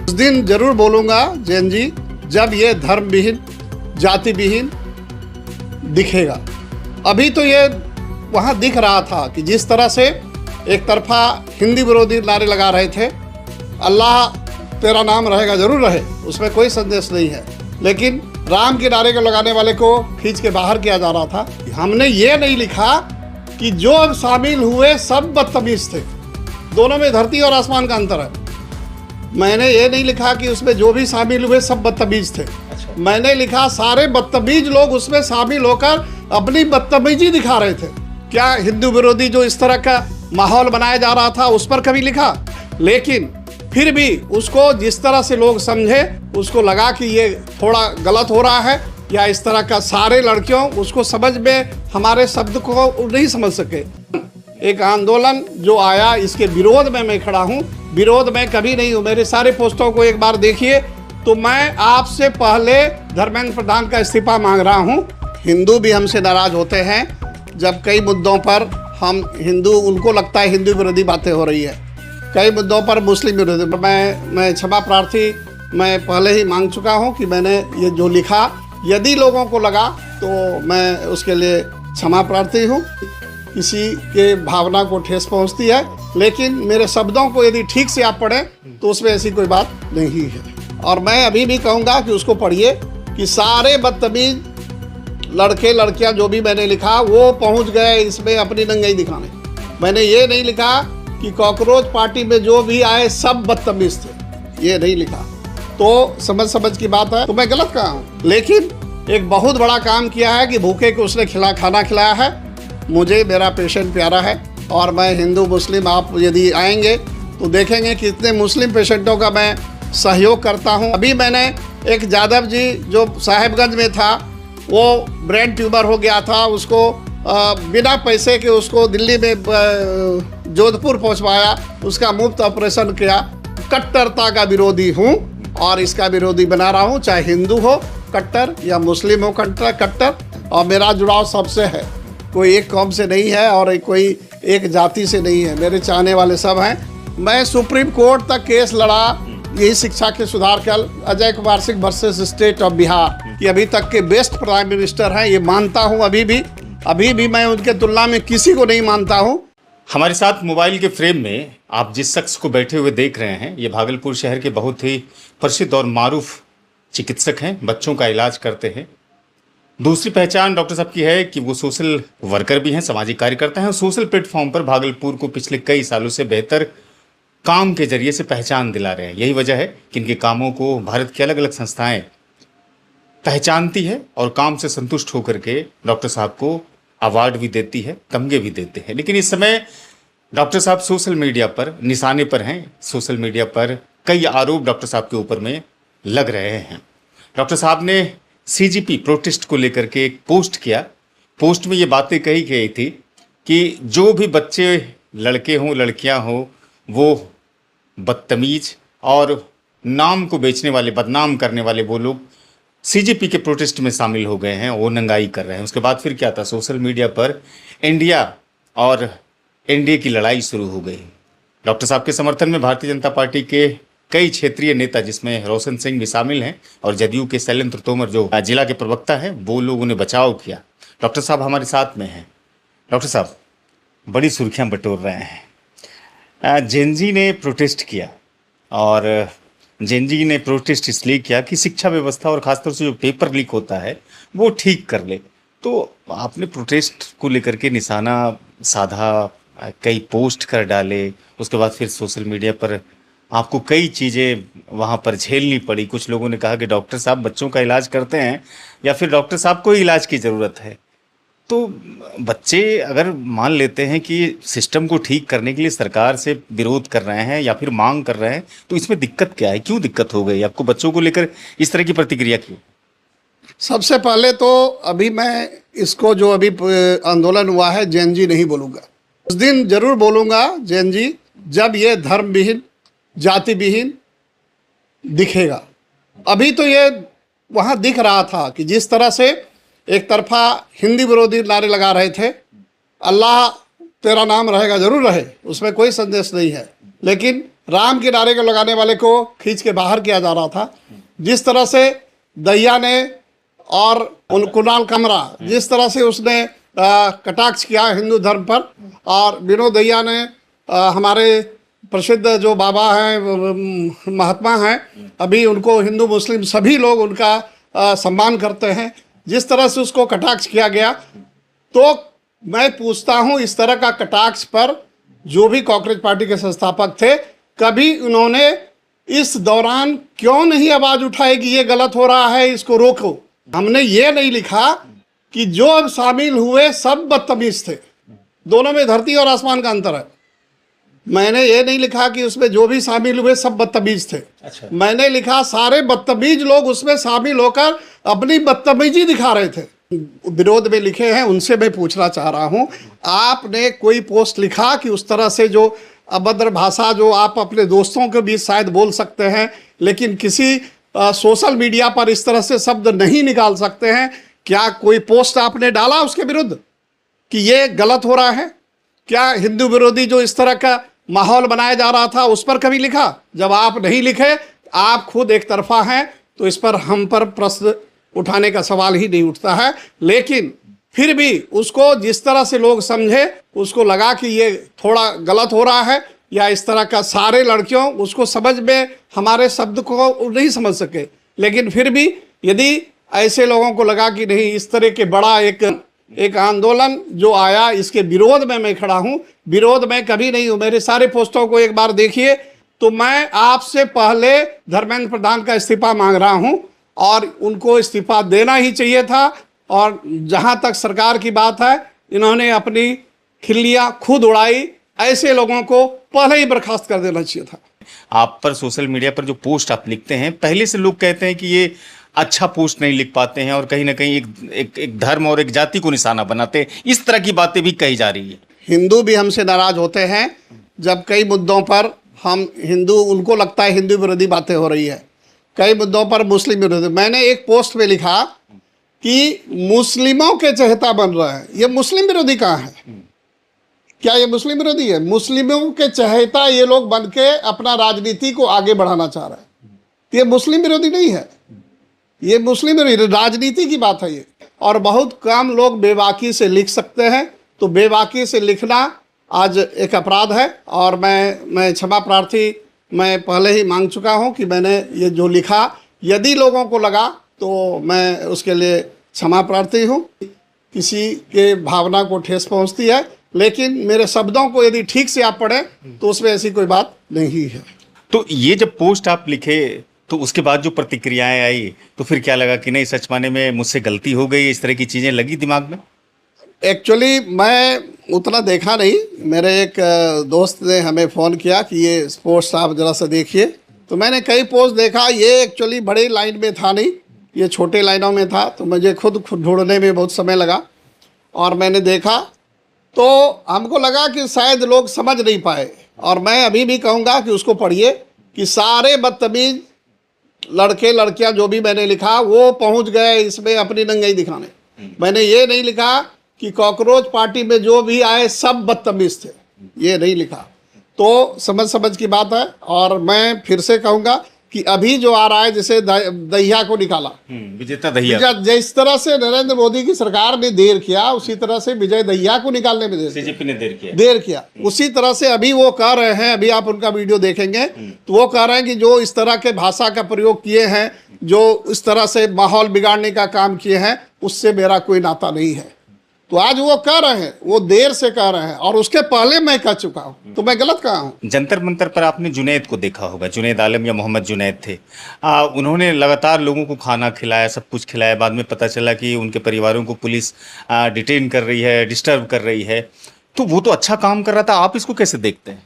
उस दिन जरूर बोलूँगा जैन जी, जब ये धर्म विहीन, जाति विहीन दिखेगा। अभी तो ये वहाँ दिख रहा था कि जिस तरह से एक तरफा हिंदी विरोधी नारे लगा रहे थे, अल्लाह तेरा नाम रहेगा, जरूर रहे, उसमें कोई संदेश नहीं है, लेकिन राम के नारे को लगाने वाले को खींच के बाहर किया जा रहा था। हमने ये नहीं लिखा कि जो शामिल हुए सब बदतमीज थे, दोनों में धरती और आसमान का अंतर है। मैंने ये नहीं लिखा कि उसमें जो भी शामिल हुए सब बदतमीज थे। मैंने लिखा सारे बदतमीज लोग उसमें शामिल होकर अपनी बदतमीजी दिखा रहे थे। क्या हिंदू विरोधी जो इस तरह का माहौल बनाया जा रहा था उस पर कभी लिखा? लेकिन फिर भी उसको जिस तरह से लोग समझे, उसको लगा कि ये थोड़ा गलत हो रहा है, या इस तरह का सारे लड़कियों उसको समझ में हमारे शब्द को नहीं समझ सके। एक आंदोलन जो आया, इसके विरोध में मैं खड़ा हूँ, विरोध में कभी नहीं हूँ। मेरे सारे पोस्टों को एक बार देखिए तो मैं आपसे पहले धर्मेंद्र प्रधान का इस्तीफा मांग रहा हूँ। हिंदू भी हमसे नाराज होते हैं जब कई मुद्दों पर हम हिंदू, उनको लगता है हिंदू विरोधी बातें हो रही है, कई मुद्दों पर मुस्लिम विरोधी। मैं क्षमा प्रार्थी, मैं पहले ही मांग चुका हूँ कि मैंने ये जो लिखा, यदि लोगों को लगा तो मैं उसके लिए क्षमा प्रार्थी हूँ। किसी के भावना को ठेस पहुँचती है, लेकिन मेरे शब्दों को यदि ठीक से आप पढ़ें तो उसमें ऐसी कोई बात नहीं है। और मैं अभी भी कहूँगा कि उसको पढ़िए कि सारे बदतमीज लड़के लड़कियाँ जो भी मैंने लिखा वो पहुँच गए इसमें अपनी नंगाई दिखाने। मैंने ये नहीं लिखा कि कॉकरोच पार्टी में जो भी आए सब बदतमीज थे, ये नहीं लिखा। तो समझ की बात है तो मैं गलत कहा हूँ, लेकिन एक बहुत बड़ा काम किया है कि भूखे को उसने खाना खिलाया है। मुझे मेरा पेशेंट प्यारा है और मैं हिंदू मुस्लिम, आप यदि आएंगे तो देखेंगे कि इतने मुस्लिम पेशेंटों का मैं सहयोग करता हूं। अभी मैंने एक जादव जी जो साहेबगंज में था, वो ब्रेन ट्यूमर हो गया था, उसको बिना पैसे के उसको दिल्ली में जोधपुर पहुंचवाया, उसका मुफ्त ऑपरेशन किया। कट्टरता का विरोधी हूं और इसका विरोधी बना रहा हूं, चाहे हिंदू हो कट्टर या मुस्लिम हो कट्टर। और मेरा जुड़ाव सबसे है, कोई एक कौम से नहीं है और कोई एक जाति से नहीं है, मेरे चाहने वाले सब हैं। मैं सुप्रीम कोर्ट तक केस लड़ा यही शिक्षा के सुधार के Ajay Kumar Singh versus state of Bihar, कि अभी तक के बेस्ट प्राइम मिनिस्टर हैं, ये मानता हूँ। अभी भी मैं उनके तुलना में किसी को नहीं मानता हूँ। हमारे साथ मोबाइल के फ्रेम में आप जिस शख्स को बैठे हुए देख रहे हैं, ये भागलपुर शहर के बहुत ही प्रसिद्ध और मारूफ चिकित्सक हैं, बच्चों का इलाज करते हैं। दूसरी पहचान डॉक्टर साहब की है कि वो सोशल वर्कर भी हैं, सामाजिक कार्यकर्ता हैं और सोशल प्लेटफॉर्म पर भागलपुर को पिछले कई सालों से बेहतर काम के जरिए से पहचान दिला रहे हैं। यही वजह है कि इनके कामों को भारत की अलग अलग संस्थाएं पहचानती है और काम से संतुष्ट होकर के डॉक्टर साहब को अवार्ड भी देती है, तमगे भी देते हैं। लेकिन इस समय डॉक्टर साहब सोशल मीडिया पर निशाने पर हैं। सोशल मीडिया पर कई आरोप डॉक्टर साहब के ऊपर में लग रहे हैं। डॉक्टर साहब ने CGP प्रोटेस्ट को लेकर के एक पोस्ट किया। पोस्ट में ये बातें कही गई थी कि जो भी बच्चे, लड़के हों लड़कियां हों, वो बदतमीज और नाम को बेचने वाले, बदनाम करने वाले वो लोग CGP के प्रोटेस्ट में शामिल हो गए हैं, वो नंगाई कर रहे हैं। उसके बाद फिर क्या था, सोशल मीडिया पर इंडिया और NDA की लड़ाई शुरू हो गई। डॉक्टर साहब के समर्थन में भारतीय जनता पार्टी के कई क्षेत्रीय नेता, जिसमें रोशन सिंह भी शामिल हैं, और जदयू के शैलेंद्र तोमर जो जिला के प्रवक्ता हैं, वो लोगों ने बचाव किया। डॉक्टर साहब हमारे साथ में हैं। डॉक्टर साहब, बड़ी सुर्खियां बटोर रहे हैं। जेनजी ने प्रोटेस्ट किया और जेनजी ने प्रोटेस्ट इसलिए किया कि शिक्षा व्यवस्था और ख़ासतौर से जो पेपर लीक होता है वो ठीक कर ले। तो आपने प्रोटेस्ट को लेकर के निशाना साधा, कई पोस्ट कर डाले, उसके बाद फिर सोशल मीडिया पर आपको कई चीज़ें वहाँ पर झेलनी पड़ी। कुछ लोगों ने कहा कि डॉक्टर साहब बच्चों का इलाज करते हैं या फिर डॉक्टर साहब को इलाज की ज़रूरत है। तो बच्चे अगर मान लेते हैं कि सिस्टम को ठीक करने के लिए सरकार से विरोध कर रहे हैं या फिर मांग कर रहे हैं, तो इसमें दिक्कत क्या है? क्यों दिक्कत हो गई आपको बच्चों को लेकर इस तरह की प्रतिक्रिया क्यों? सबसे पहले तो अभी मैं इसको जो अभी आंदोलन हुआ है जैन जी नहीं बोलूँगा, उस दिन जरूर बोलूँगा जैन जी, जब ये धर्म विहीन, जाति विहीन दिखेगा। अभी तो ये वहाँ दिख रहा था कि जिस तरह से एक तरफा हिंदी विरोधी नारे लगा रहे थे, अल्लाह तेरा नाम रहेगा, जरूर रहे, उसमें कोई संदेश नहीं है, लेकिन राम के नारे को लगाने वाले को खींच के बाहर किया जा रहा था, जिस तरह से दहिया ने और कुणाल कामरा जिस तरह से उसने कटाक्ष किया हिंदू धर्म पर, और विनोद दहिया ने हमारे प्रसिद्ध जो बाबा हैं, महात्मा हैं, अभी उनको हिंदू मुस्लिम सभी लोग उनका सम्मान करते हैं, जिस तरह से उसको कटाक्ष किया गया, तो मैं पूछता हूं इस तरह का कटाक्ष पर जो भी कॉकरोच पार्टी के संस्थापक थे, कभी उन्होंने इस दौरान क्यों नहीं आवाज उठाई कि ये गलत हो रहा है, इसको रोको। हमने ये नहीं लिखा कि जो शामिल हुए सब बदतमीज थे, दोनों में धरती और आसमान का अंतर है। मैंने ये नहीं लिखा कि उसमें जो भी शामिल हुए सब बदतमीज थे। अच्छा। मैंने लिखा सारे बदतमीज लोग उसमें शामिल होकर अपनी बदतमीजी दिखा रहे थे। विरोध में लिखे हैं, उनसे मैं पूछना चाह रहा हूं, आपने कोई पोस्ट लिखा कि उस तरह से जो अभद्र भाषा जो आप अपने दोस्तों के बीच शायद बोल सकते हैं, लेकिन किसी सोशल मीडिया पर इस तरह से शब्द नहीं निकाल सकते हैं, क्या कोई पोस्ट आपने डाला उसके विरुद्ध कि ये गलत हो रहा है? क्या हिंदू विरोधी जो इस तरह का माहौल बनाया जा रहा था उस पर कभी लिखा? जब आप नहीं लिखे, आप खुद एक तरफा हैं, तो इस पर हम पर प्रश्न उठाने का सवाल ही नहीं उठता है। लेकिन फिर भी उसको जिस तरह से लोग समझे, उसको लगा कि ये थोड़ा गलत हो रहा है, या इस तरह का सारे लड़कियों उसको समझ में हमारे शब्द को नहीं समझ सके, लेकिन फिर भी यदि ऐसे लोगों को लगा कि नहीं, इस तरह के बड़ा एक आंदोलन जो आया, इसके विरोध में मैं खड़ा हूं, विरोध में कभी नहीं हूं। मेरे सारे पोस्टों को एक बार देखिए, तो मैं आपसे पहले धर्मेंद्र प्रधान का इस्तीफा मांग रहा हूं, और उनको इस्तीफा देना ही चाहिए था। और जहां तक सरकार की बात है, इन्होंने अपनी खिल्लियां खुद उड़ाई, ऐसे लोगों को पहले ही बर्खास्त कर देना चाहिए था। आप पर सोशल मीडिया पर जो पोस्ट आप लिखते हैं, पहले से लोग कहते हैं कि ये अच्छा पोस्ट नहीं लिख पाते हैं और कहीं ना कहीं एक धर्म और एक जाति को निशाना बनाते हैं, इस तरह की बातें भी कही जा रही है। हिंदू भी हमसे नाराज होते हैं जब कई मुद्दों पर हम हिंदू, उनको लगता है हिंदू विरोधी बातें हो रही है, कई मुद्दों पर मुस्लिम विरोधी। मैंने एक पोस्ट में लिखा कि मुस्लिमों के चहेता बन रहा है, ये मुस्लिम विरोधी कहाँ है? क्या ये मुस्लिम विरोधी है? मुस्लिमों के चहेता ये लोग बन के अपना राजनीति को आगे बढ़ाना चाह रहे हैं, ये मुस्लिम विरोधी नहीं है, ये मुस्लिम राजनीति की बात है ये। और बहुत कम लोग बेबाकी से लिख सकते हैं, तो बेबाकी से लिखना आज एक अपराध है, और मैं क्षमा प्रार्थी मैं पहले ही मांग चुका हूं कि मैंने ये जो लिखा, यदि लोगों को लगा तो मैं उसके लिए क्षमा प्रार्थी हूं। किसी के भावना को ठेस पहुंचती है, लेकिन मेरे शब्दों को यदि ठीक से आप पढ़ें तो उसमें ऐसी कोई बात नहीं है। तो ये जब पोस्ट आप लिखे, तो उसके बाद जो प्रतिक्रियाएं आई, तो फिर क्या लगा कि नहीं, सच माने में मुझसे गलती हो गई, इस तरह की चीज़ें लगी दिमाग में? एक्चुअली मैं उतना देखा नहीं, मेरे एक दोस्त ने हमें फ़ोन किया कि ये पोस्ट आप ज़रा सा देखिए, तो मैंने कई पोस्ट देखा। ये एक्चुअली बड़ी लाइन में था नहीं, ये छोटे लाइनों में था, तो मुझे खुद ढूंढने में बहुत समय लगा, और मैंने देखा तो हमको लगा कि शायद लोग समझ नहीं पाए। और मैं अभी भी कहूँगा कि उसको पढ़िए, कि सारे बदतमीज लड़के लड़कियां जो भी मैंने लिखा वो पहुंच गए इसमें अपनी नंगाई दिखाने। मैंने ये नहीं लिखा कि कॉकरोच पार्टी में जो भी आए सब बदतमीज थे, ये नहीं लिखा। तो समझ की बात है। और मैं फिर से कहूँगा कि अभी जो आ रहा है, जैसे दहिया को निकाला, विजेता दहिया, जिस तरह से नरेंद्र मोदी की सरकार ने देर किया, उसी तरह से विजय दहिया को निकालने में बीजेपी ने देर किया। उसी तरह से अभी वो कह रहे हैं, अभी आप उनका वीडियो देखेंगे तो वो कह रहे हैं कि जो इस तरह के भाषा का प्रयोग किए हैं, जो इस तरह से माहौल बिगाड़ने का काम किए हैं, उससे मेरा कोई नाता नहीं है। तो आज वो कह रहे हैं, वो देर से कह रहे हैं, और उसके पहले मैं कह चुका हूं, तो मैं गलत कहा हूं। जंतर मंतर पर आपने जुनैद को देखा होगा, जुनैद आलम या मोहम्मद जुनैद थे, उन्होंने लगातार लोगों को खाना खिलाया, सब कुछ खिलाया। बाद में पता चला कि उनके परिवारों को पुलिस डिटेन कर रही है, डिस्टर्ब कर रही है, तो वो तो अच्छा काम कर रहा था, आप इसको कैसे देखते हैं?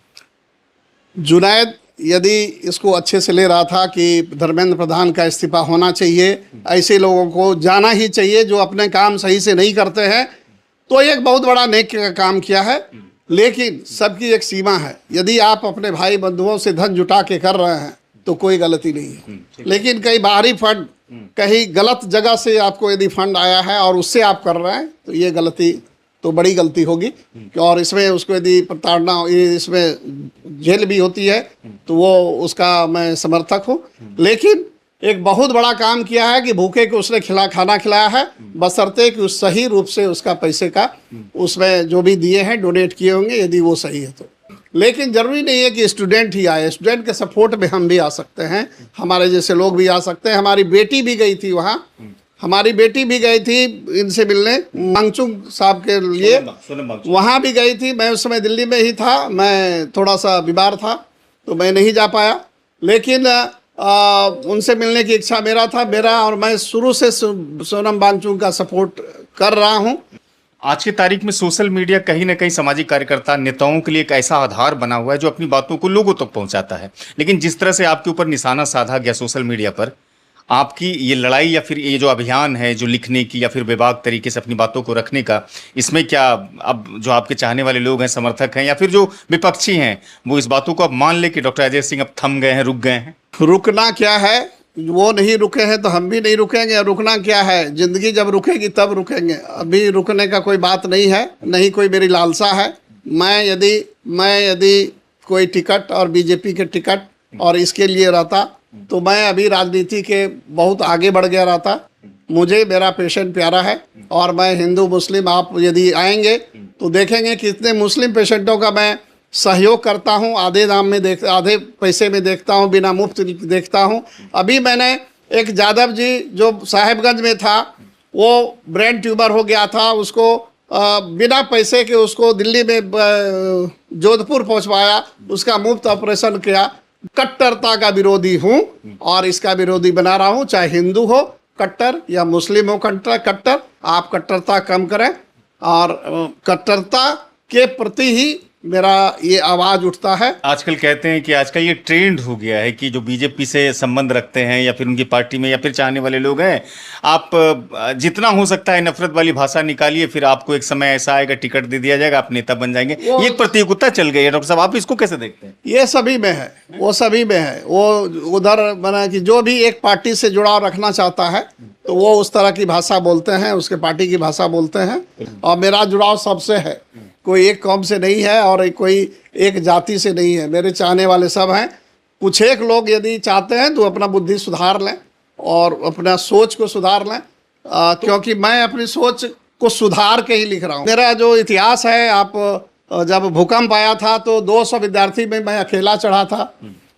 जुनैद यदि इसको अच्छे से ले रहा था कि धर्मेंद्र प्रधान का इस्तीफा होना चाहिए, ऐसे लोगों को जाना ही चाहिए जो अपने काम सही से नहीं करते हैं, तो एक बहुत बड़ा नेक का काम किया है। लेकिन सबकी एक सीमा है। यदि आप अपने भाई बंधुओं से धन जुटा के कर रहे हैं तो कोई गलती नहीं है, लेकिन कई बाहरी फंड, कहीं गलत जगह से आपको यदि फंड आया है और उससे आप कर रहे हैं, तो ये गलती तो बड़ी गलती होगी। और इसमें उसको यदि प्रताड़ना इसमें जेल भी होती है तो वो उसका मैं समर्थक हूँ। लेकिन एक बहुत बड़ा काम किया है कि भूखे को उसने खाना खिलाया है, बशर्ते कि उस सही रूप से उसका पैसे का उसमें जो भी दिए हैं डोनेट किए होंगे, यदि वो सही है तो। लेकिन जरूरी नहीं है कि स्टूडेंट ही आए, स्टूडेंट के सपोर्ट में हम भी आ सकते हैं, हमारे जैसे लोग भी आ सकते हैं। हमारी बेटी भी गई थी वहाँ, हमारी बेटी भी गई थी इनसे मिलने, मांगचुंग साहब के लिए वहाँ भी गई थी। मैं उस समय दिल्ली में ही था, मैं थोड़ा सा बीमार था तो मैं नहीं जा पाया, लेकिन उनसे मिलने की इच्छा मेरा और मैं शुरू से सोनम वांगचुक का सपोर्ट कर रहा हूँ। आज की तारीख में सोशल मीडिया कहीं ना कहीं सामाजिक कार्यकर्ता नेताओं के लिए एक ऐसा आधार बना हुआ है जो अपनी बातों को लोगों तक पहुंचाता है। लेकिन जिस तरह से आपके ऊपर निशाना साधा गया सोशल मीडिया पर, आपकी ये लड़ाई या फिर ये जो अभियान है जो लिखने की या फिर बेबाक तरीके से अपनी बातों को रखने का, इसमें क्या अब जो आपके चाहने वाले लोग हैं, समर्थक हैं या फिर जो विपक्षी हैं, वो इस बातों को अब मान ले कि डॉक्टर अजय सिंह अब थम गए हैं, रुक गए हैं? रुकना क्या है, वो नहीं रुके हैं तो हम भी नहीं रुकेंगे। रुकना क्या है, जिंदगी जब रुकेगी तब रुकेंगे, अभी रुकने का कोई बात नहीं है, नहीं कोई मेरी लालसा है। मैं यदि कोई टिकट और बीजेपी के टिकट और इसके लिए रहता तो मैं अभी राजनीति के बहुत आगे बढ़ गया रहता। मुझे मेरा पेशेंट प्यारा है और मैं हिंदू मुस्लिम, आप यदि आएंगे तो देखेंगे कि इतने मुस्लिम पेशेंटों का मैं सहयोग करता हूं, आधे दाम में आधे पैसे में देखता हूं, बिना मुफ्त देखता हूं। अभी मैंने एक जादव जी जो साहेबगंज में था, वो ब्रेन ट्यूमर हो गया था, उसको बिना पैसे के उसको दिल्ली में जोधपुर पहुंचवाया, उसका मुफ्त ऑपरेशन किया। कट्टरता का विरोधी हूं और इसका विरोधी बना रहा हूं, चाहे हिंदू हो कट्टर या मुस्लिम हो कट्टर। आप कट्टरता कम करें और कट्टरता के प्रति ही मेरा ये आवाज उठता है। आजकल कहते हैं कि आज का ये ट्रेंड हो गया है कि जो बीजेपी से संबंध रखते हैं या फिर उनकी पार्टी में या फिर चाहने वाले लोग हैं, आप जितना हो सकता है नफरत वाली भाषा निकालिए, फिर आपको एक समय ऐसा आएगा टिकट दे दिया जाएगा, आप नेता बन जाएंगे। ये एक प्रतियोगिता चल गई है डॉक्टर साहब, आप इसको कैसे देखते हैं? ये सभी में है, वो सभी में है। वो उधर बना कि जो भी एक पार्टी से जुड़ाव रखना चाहता है तो वो उस तरह की भाषा बोलते हैं, उसके पार्टी की भाषा बोलते हैं। और मेरा जुड़ाव सबसे है, कोई एक कौम से नहीं है और कोई एक जाति से नहीं है, मेरे चाहने वाले सब हैं। कुछ एक लोग यदि चाहते हैं तो अपना बुद्धि सुधार लें और अपना सोच को सुधार लें, क्योंकि मैं अपनी सोच को सुधार के ही लिख रहा हूँ। मेरा जो इतिहास है, आप जब भूकंप आया था तो 200 विद्यार्थी में मैं अकेला चढ़ा था,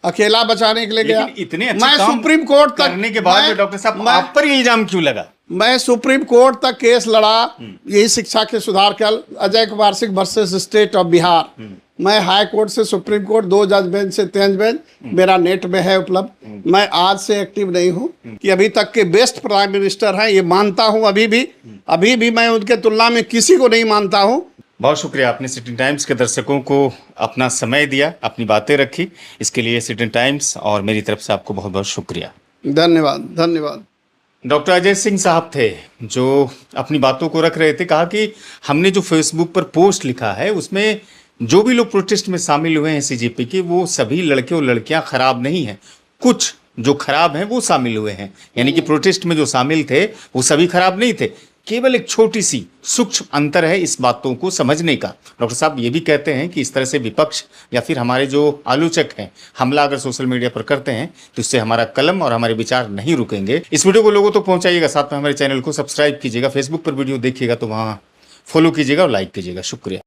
अकेला बचाने के लिए गया। इतने अच्छे मैं काम सुप्रीम कोर्ट तक करने के बाद डॉक्टर साहब आप पर ये इल्जाम क्यों लगा? मैं सुप्रीम कोर्ट तक केस लड़ा, यही शिक्षा के सुधार के Ajay Kumar Singh versus state of Bihar. मैं हाई कोर्ट से सुप्रीम कोर्ट 2 जज बेंच से 3 बेंच, मेरा नेट में है उपलब्ध। मैं आज से एक्टिव नहीं हूं कि अभी तक के बेस्ट प्राइम मिनिस्टर हैं, ये मानता हूं। अभी भी मैं उनके तुलना में किसी को नहीं मानता हूं। बहुत शुक्रिया, आपने सिटी टाइम्स के दर्शकों को अपना समय दिया, अपनी बातें रखी, इसके लिए सिटी टाइम्स और मेरी तरफ से आपको बहुत बहुत शुक्रिया। धन्यवाद। डॉक्टर अजय सिंह साहब थे जो अपनी बातों को रख रहे थे। कहा कि हमने जो फेसबुक पर पोस्ट लिखा है उसमें जो भी लोग प्रोटेस्ट में शामिल हुए हैं सीजेपी के, वो सभी लड़के और लड़कियां खराब नहीं हैं, कुछ जो खराब हैं वो शामिल हुए हैं। यानी कि प्रोटेस्ट में जो शामिल थे वो सभी खराब नहीं थे, केवल एक छोटी सी सूक्ष्म अंतर है इस बातों को समझने का। डॉक्टर साहब ये भी कहते हैं कि इस तरह से विपक्ष या फिर हमारे जो आलोचक हैं हमला अगर सोशल मीडिया पर करते हैं तो इससे हमारा कलम और हमारे विचार नहीं रुकेंगे। इस वीडियो को लोगों तक पहुंचाइएगा, साथ में हमारे चैनल को सब्सक्राइब कीजिएगा, फेसबुक पर वीडियो देखिएगा तो वहाँ फॉलो कीजिएगा और लाइक कीजिएगा। शुक्रिया।